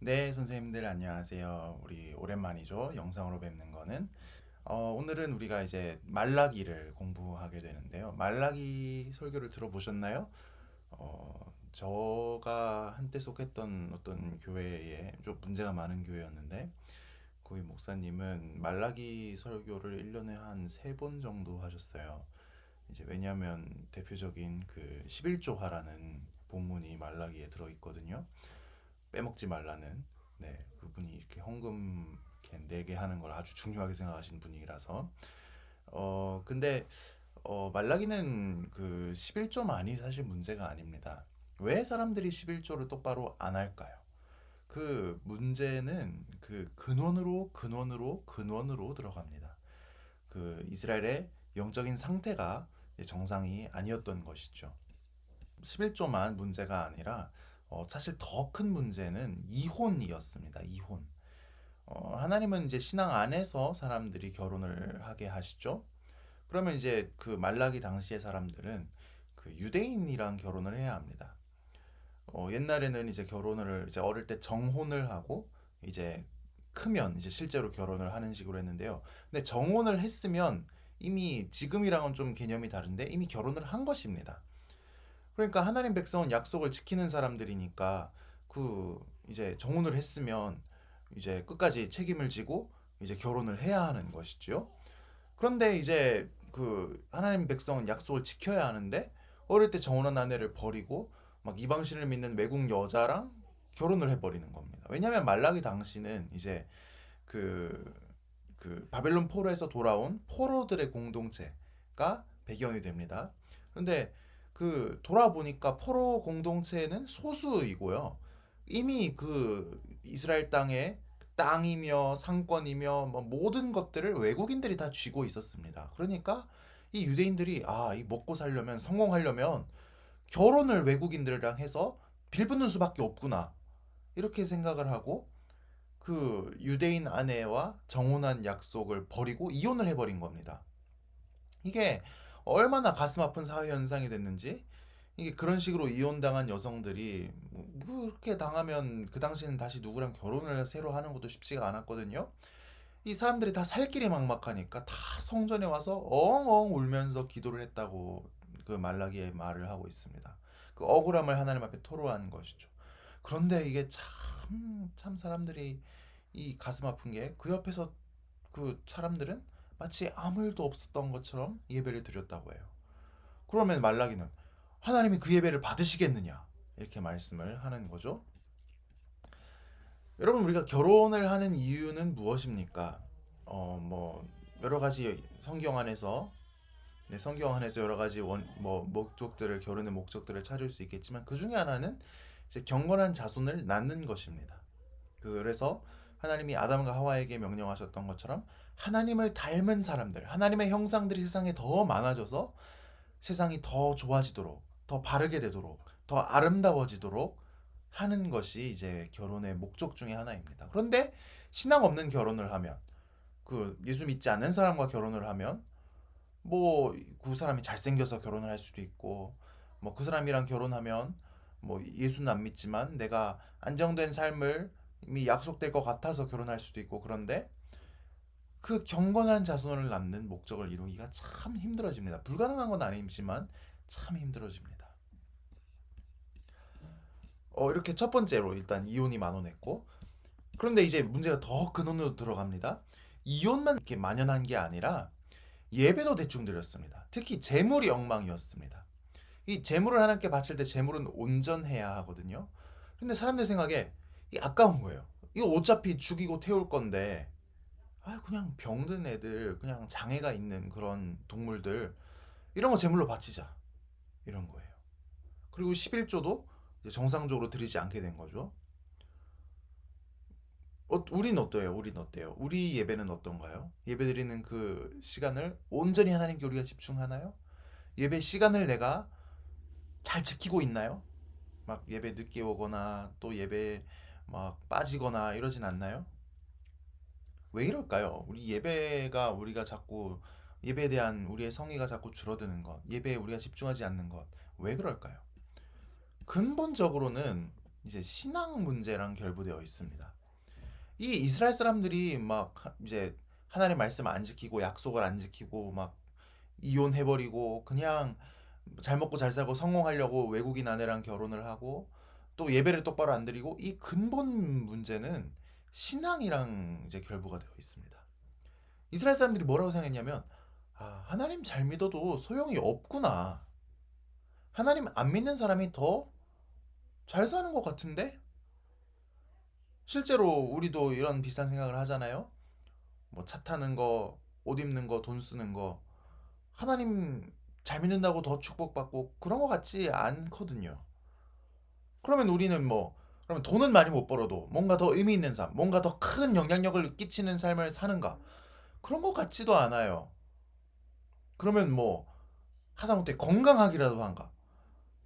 네, 선생님들 안녕하세요. 우리 오랜만이죠. 영상으로 뵙는 거는. 오늘은 우리가 이제 말라기를 공부하게 되는데요. 말라기 설교를 들어보셨나요? 저가 한때 속했던 어떤 교회에 좀 문제가 많은 교회였는데, 거기 목사님은 말라기 설교를 1년에 한 3번 정도 하셨어요. 이제 왜냐하면 대표적인 그 11조화라는 본문이 말라기에 들어있거든요. 빼먹지 말라는, 네, 그분이 이렇게 헌금 이렇게 내게 하는 걸 아주 중요하게 생각하시는 분이라서. 근데 말라기는 그 11조만이 사실 문제가 아닙니다. 왜 사람들이 11조를 똑바로 안 할까요? 그 문제는 그 근원으로 들어갑니다. 그 이스라엘의 영적인 상태가 정상이 아니었던 것이죠. 11조만 문제가 아니라 사실 더 큰 문제는 이혼이었습니다. 이혼. 하나님은 이제 신앙 안에서 사람들이 결혼을 하게 하시죠. 그러면 이제 그 말라기 당시의 사람들은 그 유대인이랑 결혼을 해야 합니다. 옛날에는 이제 결혼을 이제 어릴 때 정혼을 하고 이제 크면 이제 실제로 결혼을 하는 식으로 했는데요. 근데 정혼을 했으면 이미 지금이랑은 좀 개념이 다른데 이미 결혼을 한 것입니다. 그러니까 하나님 백성은 약속을 지키는 사람들이니까 그 이제 정혼을 했으면 이제 끝까지 책임을 지고 이제 결혼을 해야 하는 것이지요. 그런데 이제 그 하나님 백성은 약속을 지켜야 하는데 어릴 때 정혼한 아내를 버리고 막 이방신을 믿는 외국 여자랑 결혼을 해버리는 겁니다. 왜냐하면 말라기 당시는 이제 그, 그 바벨론 포로에서 돌아온 포로들의 공동체가 배경이 됩니다. 근데 그 돌아보니까 포로 공동체는 소수이고요. 이미 그 이스라엘 땅에 땅이며 상권이며 뭐 모든 것들을 외국인들이 다 쥐고 있었습니다. 그러니까 이 유대인들이 이 먹고 살려면 성공하려면 결혼을 외국인들이랑 해서 빌붙는 수밖에 없구나. 이렇게 생각을 하고 그 유대인 아내와 정혼한 약속을 버리고 이혼을 해버린 겁니다. 이게 얼마나 가슴 아픈 사회 현상이 됐는지, 이게 그런 식으로 이혼당한 여성들이 뭐 그렇게 당하면 그 당시에는 다시 누구랑 결혼을 새로 하는 것도 쉽지가 않았거든요. 이 사람들이 다 살 길이 막막하니까 다 성전에 와서 엉엉 울면서 기도를 했다고 그 말라기의 말을 하고 있습니다. 그 억울함을 하나님 앞에 토로한 것이죠. 그런데 이게 참 사람들이 이 가슴 아픈 게 그 옆에서 그 사람들은 마치 아무 일도 없었던 것처럼 예배를 드렸다고 해요. 그러면 말라기는 하나님이 그 예배를 받으시겠느냐? 이렇게 말씀을 하는 거죠. 여러분, 우리가 결혼을 하는 이유는 무엇입니까? 뭐 여러 가지 성경 안에서, 네, 성경 안에서 여러 가지 목적들을, 결혼의 목적들을 찾을 수 있겠지만 그 중에 하나는 이제 경건한 자손을 낳는 것입니다. 그래서 하나님이 아담과 하와에게 명령하셨던 것처럼 하나님을 닮은 사람들, 하나님의 형상들이 세상에 더 많아져서 세상이 더 좋아지도록, 더 바르게 되도록, 더 아름다워지도록 하는 것이 이제 결혼의 목적 중에 하나입니다. 그런데 신앙 없는 결혼을 하면, 그 예수 믿지 않는 사람과 결혼을 하면 뭐 그 사람이 잘생겨서 결혼을 할 수도 있고, 뭐 그 사람이랑 결혼하면 뭐 예수는 안 믿지만 내가 안정된 삶을 이미 약속될 것 같아서 결혼할 수도 있고, 그런데 그 경건한 자손을 낳는 목적을 이루기가 참 힘들어집니다. 불가능한 건 아니지만 참 힘들어집니다. 이렇게 첫 번째로 일단 이혼이 만원했고, 그런데 이제 문제가 더 근원으로 들어갑니다. 이혼만 이렇게 만연한 게 아니라 예배도 대충 드렸습니다. 특히 재물이 엉망이었습니다. 이 재물을 하나님께 바칠 때 재물은 온전해야 하거든요. 근데 사람들 생각에 이 아까운 거예요. 이거 어차피 죽이고 태울 건데 그냥 병든 애들, 그냥 장애가 있는 그런 동물들 이런 거 제물로 바치자, 이런 거예요. 그리고 11조도 정상적으로 드리지 않게 된 거죠. 우린 어때요? 우린 어때요? 우리 예배는 어떤가요? 예배 드리는 그 시간을 온전히 하나님께 우리가 집중하나요? 예배 시간을 내가 잘 지키고 있나요? 막 예배 늦게 오거나 또 예배 막 빠지거나 이러진 않나요? 왜 이럴까요? 우리 예배가 우리가 자꾸 예배에 대한 우리의 성의가 자꾸 줄어드는 것, 예배에 우리가 집중하지 않는 것, 왜 그럴까요? 근본적으로는 이제 신앙 문제랑 결부되어 있습니다. 이 이스라엘 사람들이 막 이제 하나님 말씀 안 지키고 약속을 안 지키고 막 이혼해버리고 그냥 잘 먹고 잘 살고 성공하려고 외국인 아내랑 결혼을 하고 또 예배를 똑바로 안 드리고, 이 근본 문제는 신앙이랑 이제 결부가 되어 있습니다. 이스라엘 사람들이 뭐라고 생각했냐면, 하나님 잘 믿어도 소용이 없구나. 하나님 안 믿는 사람이 더 잘 사는 것 같은데? 실제로 우리도 이런 비슷한 생각을 하잖아요. 뭐 차 타는 거, 옷 입는 거, 돈 쓰는 거, 하나님 잘 믿는다고 더 축복받고 그런 것 같지 않거든요. 그러면 우리는 그러면 돈은 많이 못 벌어도 뭔가 더 의미 있는 삶, 뭔가 더 큰 영향력을 끼치는 삶을 사는가? 그런 것 같지도 않아요. 그러면 하다못해 건강하기라도 한가?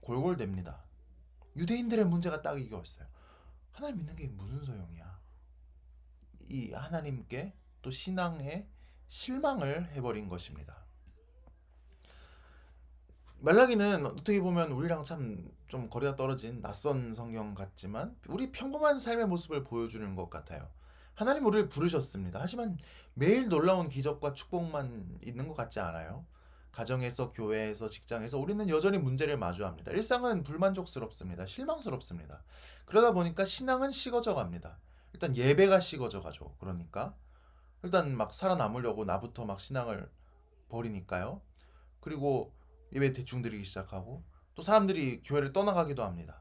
골골댑니다. 유대인들의 문제가 딱 이거였어요. 하나님 믿는 게 무슨 소용이야? 이 하나님께 또 신앙에 실망을 해버린 것입니다. 말라기는 어떻게 보면 우리랑 참 좀 거리가 떨어진 낯선 성경 같지만 우리 평범한 삶의 모습을 보여주는 것 같아요. 하나님 우리를 부르셨습니다. 하지만 매일 놀라운 기적과 축복만 있는 것 같지 않아요? 가정에서, 교회에서, 직장에서 우리는 여전히 문제를 마주합니다. 일상은 불만족스럽습니다. 실망스럽습니다. 그러다 보니까 신앙은 식어져 갑니다. 일단 예배가 식어져 가죠. 그러니까 일단 막 살아남으려고 나부터 막 신앙을 버리니까요. 그리고 예배 대충 드리기 시작하고 또 사람들이 교회를 떠나가기도 합니다.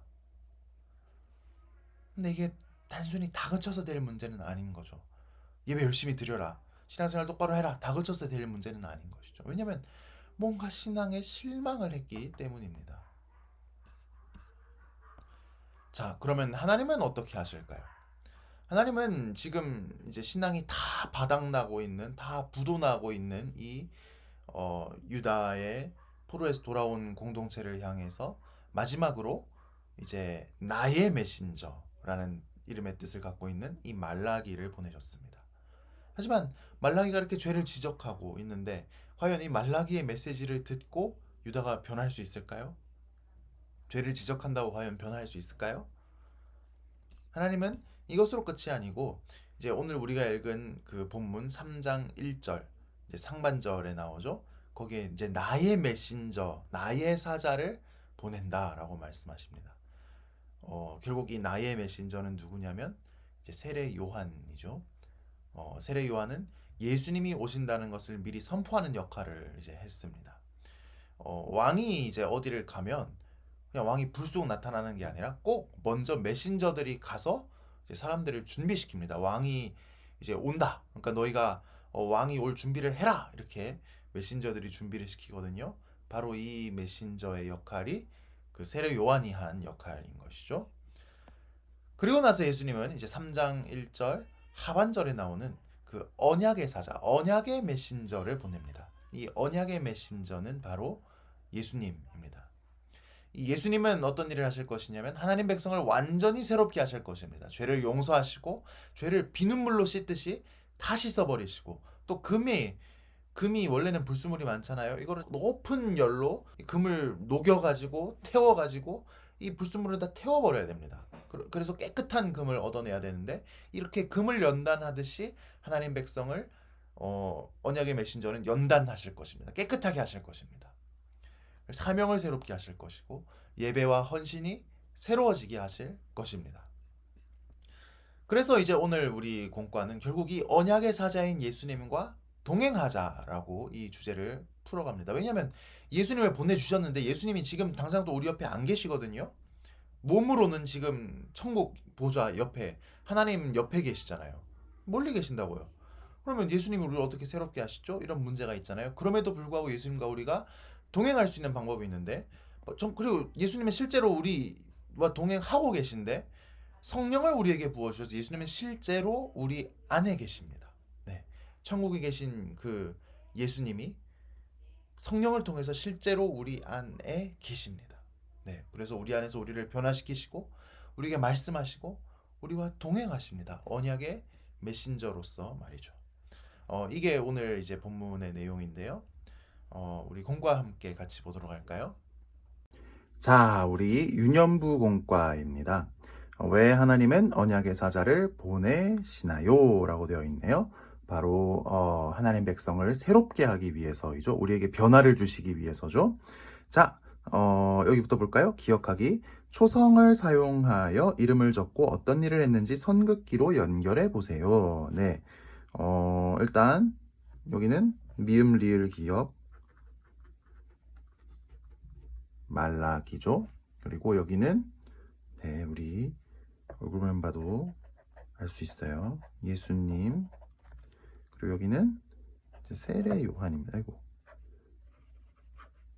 근데 이게 단순히 다그쳐서 될 문제는 아닌 거죠. 예배 열심히 드려라, 신앙생활 똑바로 해라, 다그쳐서 될 문제는 아닌 것이죠. 왜냐면 뭔가 신앙에 실망을 했기 때문입니다. 자, 그러면 하나님은 어떻게 하실까요? 하나님은 지금 이제 신앙이 다 바닥나고 있는, 다 부도나고 있는 이 유다의 포로에서 돌아온 공동체를 향해서 마지막으로 이제 나의 메신저라는 이름의 뜻을 갖고 있는 이 말라기를 보내셨습니다. 하지만 말라기가 이렇게 죄를 지적하고 있는데 과연 이 말라기의 메시지를 듣고 유다가 변할 수 있을까요? 죄를 지적한다고 과연 변할 수 있을까요? 하나님은 이것으로 끝이 아니고 이제 오늘 우리가 읽은 그 본문 3장 1절 이제 상반절에 나오죠. 거기에 이제 나의 메신저, 나의 사자를 보낸다라고 말씀하십니다. 결국 이 나의 메신저는 누구냐면 이제 세례 요한이죠. 세례 요한은 예수님이 오신다는 것을 미리 선포하는 역할을 이제 했습니다. 왕이 이제 어디를 가면 그냥 왕이 불쑥 나타나는 게 아니라 꼭 먼저 메신저들이 가서 이제 사람들을 준비시킵니다. 왕이 이제 온다. 그러니까 너희가 왕이 올 준비를 해라. 이렇게 메신저들이 준비를 시키거든요. 바로 이 메신저의 역할이 그 세례 요한이 한 역할인 것이죠. 그리고 나서 예수님은 이제 3장 1절 하반절에 나오는 그 언약의 사자, 언약의 메신저를 보냅니다. 이 언약의 메신저는 바로 예수님입니다. 이 예수님은 어떤 일을 하실 것이냐면 하나님 백성을 완전히 새롭게 하실 것입니다. 죄를 용서하시고 죄를 비눗물로 씻듯이 다 씻어버리시고 또 금이 원래는 불순물이 많잖아요. 이거를 높은 열로 금을 녹여가지고 태워가지고 이 불순물을 다 태워버려야 됩니다. 그래서 깨끗한 금을 얻어내야 되는데 이렇게 금을 연단하듯이 하나님 백성을 언약의 메신저는 연단하실 것입니다. 깨끗하게 하실 것입니다. 사명을 새롭게 하실 것이고 예배와 헌신이 새로워지게 하실 것입니다. 그래서 이제 오늘 우리 공과는 결국 이 언약의 사자인 예수님과 동행하자라고 이 주제를 풀어갑니다. 왜냐하면 예수님을 보내주셨는데 예수님이 지금 당장 또 우리 옆에 안 계시거든요. 몸으로는 지금 천국 보좌 옆에 하나님 옆에 계시잖아요. 멀리 계신다고요. 그러면 예수님이 우리를 어떻게 새롭게 하시죠? 이런 문제가 있잖아요. 그럼에도 불구하고 예수님과 우리가 동행할 수 있는 방법이 있는데 그리고 예수님은 실제로 우리와 동행하고 계신데 성령을 우리에게 부어주셔서 예수님은 실제로 우리 안에 계십니다. 네. 천국에 계신 그 예수님이 성령을 통해서 실제로 우리 안에 계십니다. 네. 그래서 우리 안에서 우리를 변화시키시고 우리에게 말씀하시고 우리와 동행하십니다. 언약의 메신저로서 말이죠. 이게 오늘 이제 본문의 내용인데요. 우리 공과 함께 같이 보도록 할까요? 자, 우리 유년부 공과입니다. 왜 하나님은 언약의 사자를 보내시나요? 라고 되어 있네요. 바로 하나님 백성을 새롭게 하기 위해서이죠. 우리에게 변화를 주시기 위해서죠. 자, 여기부터 볼까요? 기억하기. 초성을 사용하여 이름을 적고 어떤 일을 했는지 선긋기로 연결해 보세요. 네. 일단 여기는 미음 리을 기억 말라기죠. 그리고 여기는 네, 우리 얼굴만 봐도 알 수 있어요. 예수님. 그리고 여기는 세례 요한입니다. 아이고.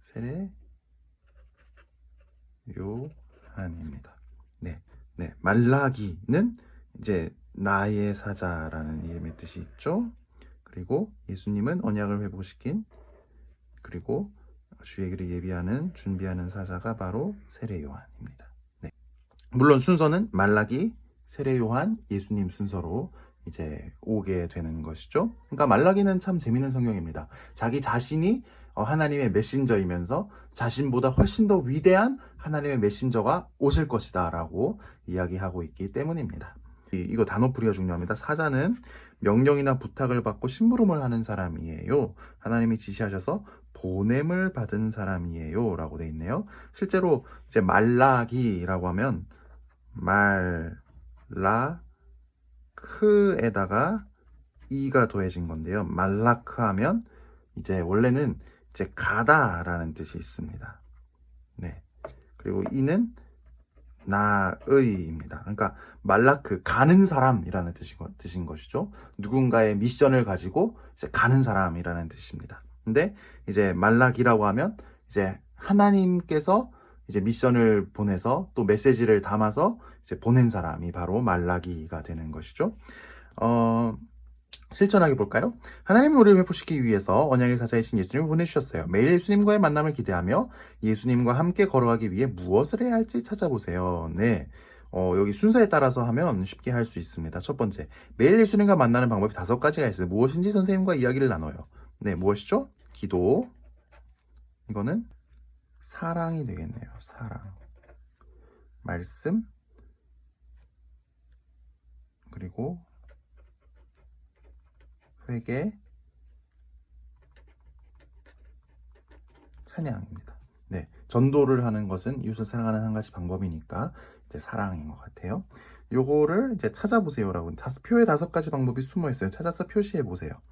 세례 요한입니다. 네. 네. 말라기는 이제 나의 사자라는 이름의 뜻이 있죠. 그리고 예수님은 언약을 회복시킨 그리고 주의 길을 예비하는 준비하는 사자가 바로 세례 요한입니다. 네. 물론 순서는 말라기, 세례 요한, 예수님 순서로 이제 오게 되는 것이죠. 그러니까 말라기는 참 재미있는 성경입니다. 자기 자신이 하나님의 메신저이면서 자신보다 훨씬 더 위대한 하나님의 메신저가 오실 것이다 라고 이야기하고 있기 때문입니다. 이거 단어풀이가 중요합니다. 사자는 명령이나 부탁을 받고 심부름을 하는 사람이에요. 하나님이 지시하셔서 보냄을 받은 사람이에요 라고 돼 있네요. 실제로 이제 말라기라고 하면 말라크에다가 이가 더해진 건데요. 말라크 하면 이제 원래는 이제 가다라는 뜻이 있습니다. 네. 그리고 이는 나의입니다. 그러니까 말라크 가는 사람이라는 뜻인 것이죠. 누군가의 미션을 가지고 이제 가는 사람이라는 뜻입니다. 근데 이제 말라기라고 하면 이제 하나님께서 이제 미션을 보내서 또 메시지를 담아서 이제 보낸 사람이 바로 말라기가 되는 것이죠. 실천하게 볼까요? 하나님은 우리를 회복시키기 위해서 언약의 사자이신 예수님을 보내주셨어요. 매일 예수님과의 만남을 기대하며 예수님과 함께 걸어가기 위해 무엇을 해야 할지 찾아보세요. 네. 여기 순서에 따라서 하면 쉽게 할 수 있습니다. 첫 번째, 매일 예수님과 만나는 방법이 5가지가 있어요. 무엇인지 선생님과 이야기를 나눠요. 네, 무엇이죠? 기도. 이거는 사랑이 되겠네요. 사랑. 말씀. 그리고 회개, 찬양입니다. 네, 전도를 하는 것은 이웃을 사랑하는 한 가지 방법이니까 이제 사랑인 것 같아요. 요거를 이제 찾아보세요라고 표에 5가지 방법이 숨어 있어요. 찾아서 표시해 보세요.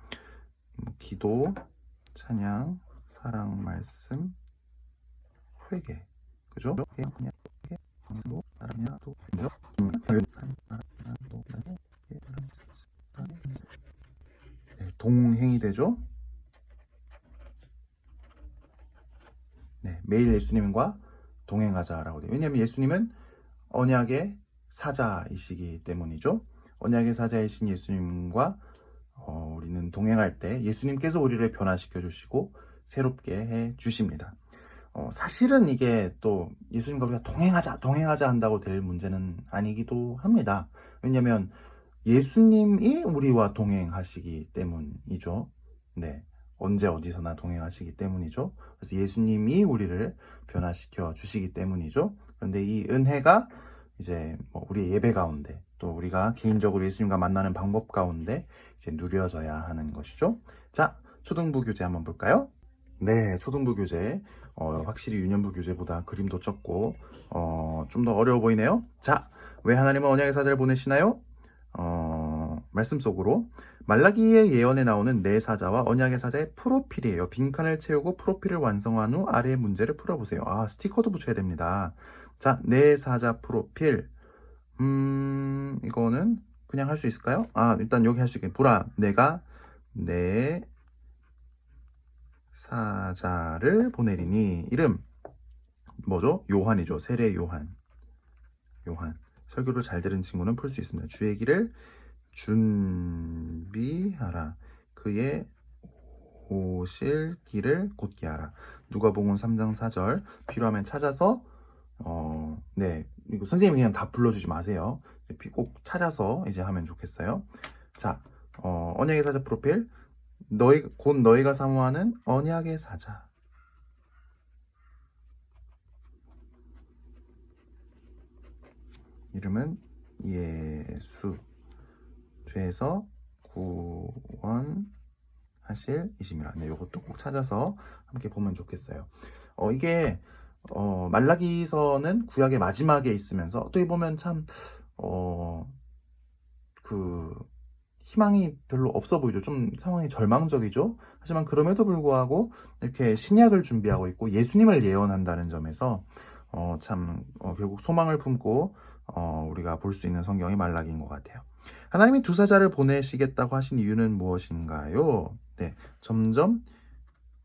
기도, 찬양, 사랑, 말씀, 회개, 그죠? 동행이 되죠. 네, 매일 예수님과 동행하자라고 돼요. 왜냐하면 예수님은 언약의 사자이시기 때문이죠. 언약의 사자이신 예수님과 우리는 동행할 때 예수님께서 우리를 변화시켜 주시고 새롭게 해 주십니다. 사실은 이게 또 예수님과 우리가 동행하자 한다고 될 문제는 아니기도 합니다. 왜냐하면 예수님이 우리와 동행하시기 때문이죠. 네. 언제 어디서나 동행하시기 때문이죠. 그래서 예수님이 우리를 변화시켜 주시기 때문이죠. 그런데 이 은혜가 이제 우리 예배 가운데 또 우리가 개인적으로 예수님과 만나는 방법 가운데 이제 누려져야 하는 것이죠. 자, 초등부 교재 한번 볼까요? 네, 초등부 교재. 확실히 유년부 교재보다 그림도 적고 좀 더 어려워 보이네요. 자, 왜 하나님은 언약의 사자를 보내시나요? 말씀 속으로 말라기의 예언에 나오는 네 사자와 언약의 사자의 프로필이에요. 빈칸을 채우고 프로필을 완성한 후 아래의 문제를 풀어보세요. 스티커도 붙여야 됩니다. 자, 네 사자 프로필. 이거는 그냥 할 수 있을까요? 일단 여기 할 수 있겠네. 보라, 내가 네 사자를 보내리니. 이름 뭐죠? 요한이죠. 세례 요한. 설교를 잘 들은 친구는 풀 수 있습니다. 주의 길을 준비하라. 그의 오실 길을 곧게 하라. 누가복음 3장 4절. 필요하면 찾아서 네, 이거 선생님이 그냥 다 불러주지 마세요. 꼭 찾아서 이제 하면 좋겠어요. 자, 언약의 사자 프로필. 곧 너희가 사모하는 언약의 사자. 이름은 예수, 죄에서 구원하실 이심이라. 네, 이것도 꼭 찾아서 함께 보면 좋겠어요. 이게 말라기서는 구약의 마지막에 있으면서 어떻게 보면 참 희망이 별로 없어 보이죠. 좀 상황이 절망적이죠. 하지만 그럼에도 불구하고 이렇게 신약을 준비하고 있고 예수님을 예언한다는 점에서 결국 소망을 품고 우리가 볼 수 있는 성경이 말라기인 것 같아요. 하나님이 두 사자를 보내시겠다고 하신 이유는 무엇인가요? 네, 점점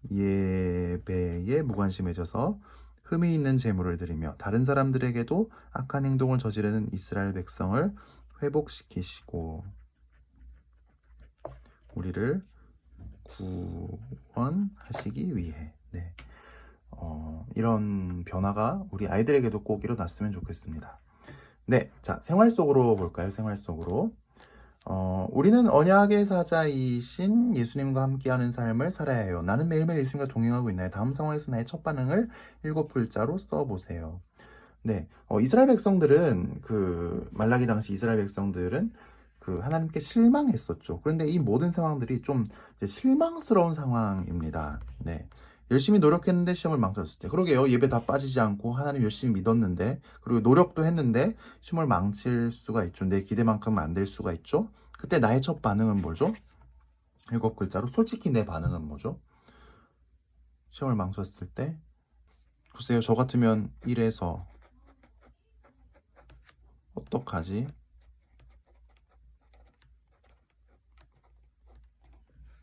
예배에 무관심해져서 흠이 있는 제물을 드리며 다른 사람들에게도 악한 행동을 저지르는 이스라엘 백성을 회복시키시고 우리를 구원하시기 위해. 네. 이런 변화가 우리 아이들에게도 꼭 일어났으면 좋겠습니다. 네, 자, 생활 속으로 볼까요? 생활 속으로. 우리는 언약의 사자이신 예수님과 함께하는 삶을 살아야 해요. 나는 매일매일 예수님과 동행하고 있나요? 다음 상황에서 나의 첫 반응을 7글자로 써보세요. 네, 이스라엘 백성들은 말라기 당시 이스라엘 백성들은 하나님께 실망했었죠. 그런데 이 모든 상황들이 좀 이제 실망스러운 상황입니다. 네. 열심히 노력했는데 시험을 망쳤을 때. 그러게요. 예배 다 빠지지 않고 하나님 열심히 믿었는데, 그리고 노력도 했는데 시험을 망칠 수가 있죠. 내 기대만큼은 안 될 수가 있죠. 그때 나의 첫 반응은 뭐죠? 7글자로 솔직히 내 반응은 뭐죠? 시험을 망쳤을 때 글쎄요. 저 같으면 이래서 어떡하지?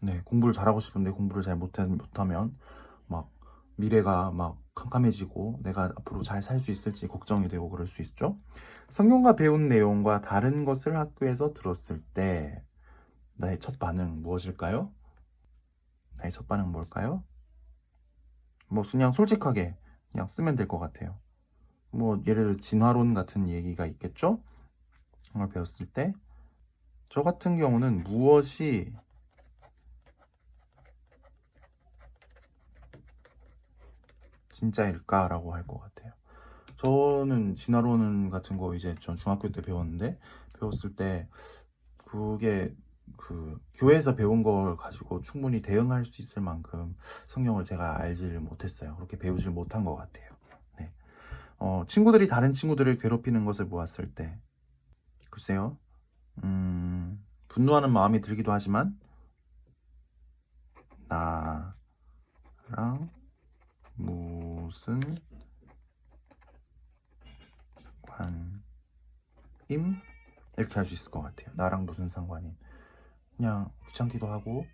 네, 공부를 잘하고 싶은데 공부를 잘 못하면 막 미래가 막 캄캄해지고 내가 앞으로 잘 살 수 있을지 걱정이 되고 그럴 수 있죠. 성경과 배운 내용과 다른 것을 학교에서 들었을 때 나의 첫 반응 무엇일까요? 나의 첫 반응 뭘까요? 뭐 그냥 솔직하게 그냥 쓰면 될 것 같아요. 뭐 예를 들어 진화론 같은 얘기가 있겠죠? 그걸 배웠을 때 저 같은 경우는 무엇이 진짜일까라고 할 것 같아요. 저는 진화론 같은 거 이제 전 중학교 때 배웠는데 배웠을 때 그게 교회에서 배운 걸 가지고 충분히 대응할 수 있을 만큼 성경을 제가 알지를 못했어요. 그렇게 배우질 못한 것 같아요. 네. 친구들이 다른 친구들을 괴롭히는 것을 보았을 때 글쎄요. 분노하는 마음이 들기도 하지만 나랑 무슨 관임? 이렇게 할 수 있을 것 같아요. 나랑 무슨 상관임? 그냥 귀찮기도 하고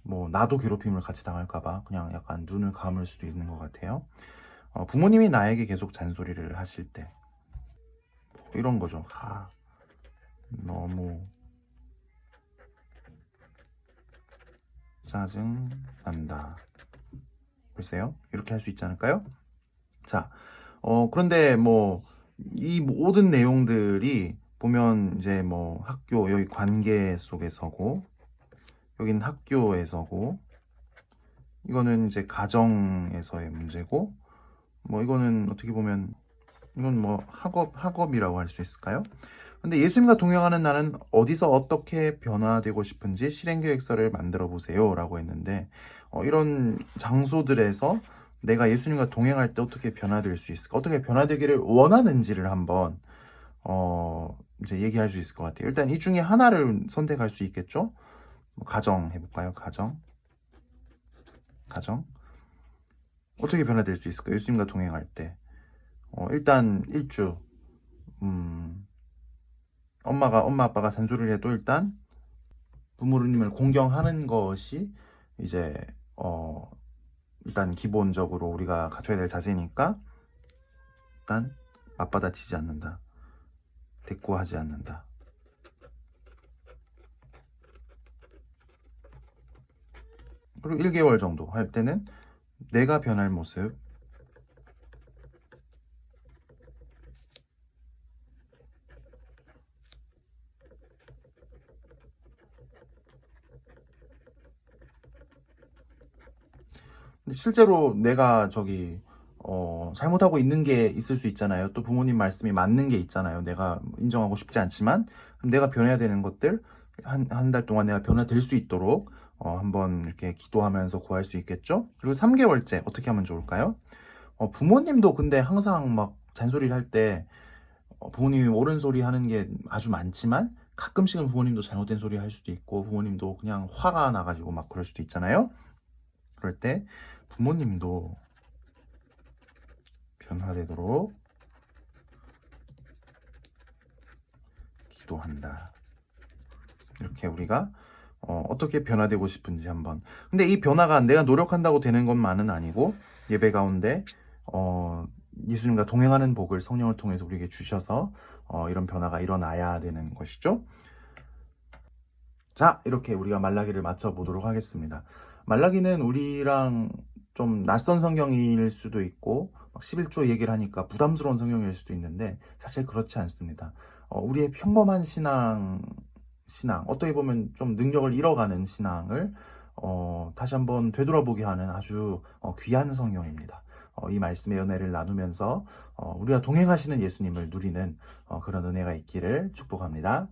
뭐 나도 괴롭힘을 같이 당할까봐 그냥 약간 눈을 감을 수도 있는 것 같아요. 부모님이 나에게 계속 잔소리를 하실 때 이런 거죠. 너무 짜증 난다. 글쎄요. 이렇게 할 수 있지 않을까요? 자, 그런데 뭐 이 모든 내용들이 보면 이제 뭐 학교 여기 관계 속에서고 여기는 학교에서고 이거는 이제 가정에서의 문제고 뭐 이거는 어떻게 보면 이건 뭐 학업이라고 할 수 있을까요? 근데 예수님과 동행하는 나는 어디서 어떻게 변화되고 싶은지 실행계획서를 만들어 보세요 라고 했는데 이런 장소들에서 내가 예수님과 동행할 때 어떻게 변화될 수 있을까? 어떻게 변화되기를 원하는지를 한번 이제 얘기할 수 있을 것 같아요. 일단 이 중에 하나를 선택할 수 있겠죠? 가정 해볼까요? 가정 어떻게 변화될 수 있을까요? 예수님과 동행할 때 일단 일주 엄마 아빠가 잔소리를 해도 일단 부모님을 공경하는 것이 이제 일단 기본적으로 우리가 갖춰야 될 자세니까 일단 맞받아치지 않는다. 대꾸하지 않는다. 그리고 1개월 정도 할 때는 내가 변할 모습 실제로 내가 잘못하고 있는 게 있을 수 있잖아요. 또 부모님 말씀이 맞는 게 있잖아요. 내가 인정하고 싶지 않지만 그럼 내가 변해야 되는 것들 한 달 동안 내가 변화될 수 있도록 한번 이렇게 기도하면서 구할 수 있겠죠. 그리고 3개월째 어떻게 하면 좋을까요? 부모님도 근데 항상 막 잔소리를 할 때 부모님이 옳은 소리 하는 게 아주 많지만 가끔씩은 부모님도 잘못된 소리 할 수도 있고 부모님도 그냥 화가 나가지고 막 그럴 수도 있잖아요. 그럴 때 부모님도 변화되도록 기도한다. 이렇게 우리가 어떻게 변화되고 싶은지 한번. 근데 이 변화가 내가 노력한다고 되는 것만은 아니고 예배 가운데 예수님과 동행하는 복을 성령을 통해서 우리에게 주셔서 이런 변화가 일어나야 되는 것이죠. 자, 이렇게 우리가 말라기를 맞춰보도록 하겠습니다. 말라기는 우리랑 좀 낯선 성경일 수도 있고 11조 얘기를 하니까 부담스러운 성경일 수도 있는데 사실 그렇지 않습니다. 우리의 평범한 신앙 어떻게 보면 좀 능력을 잃어가는 신앙을 다시 한번 되돌아보게 하는 아주 귀한 성경입니다. 이 말씀의 은혜를 나누면서 우리가 동행하시는 예수님을 누리는 그런 은혜가 있기를 축복합니다.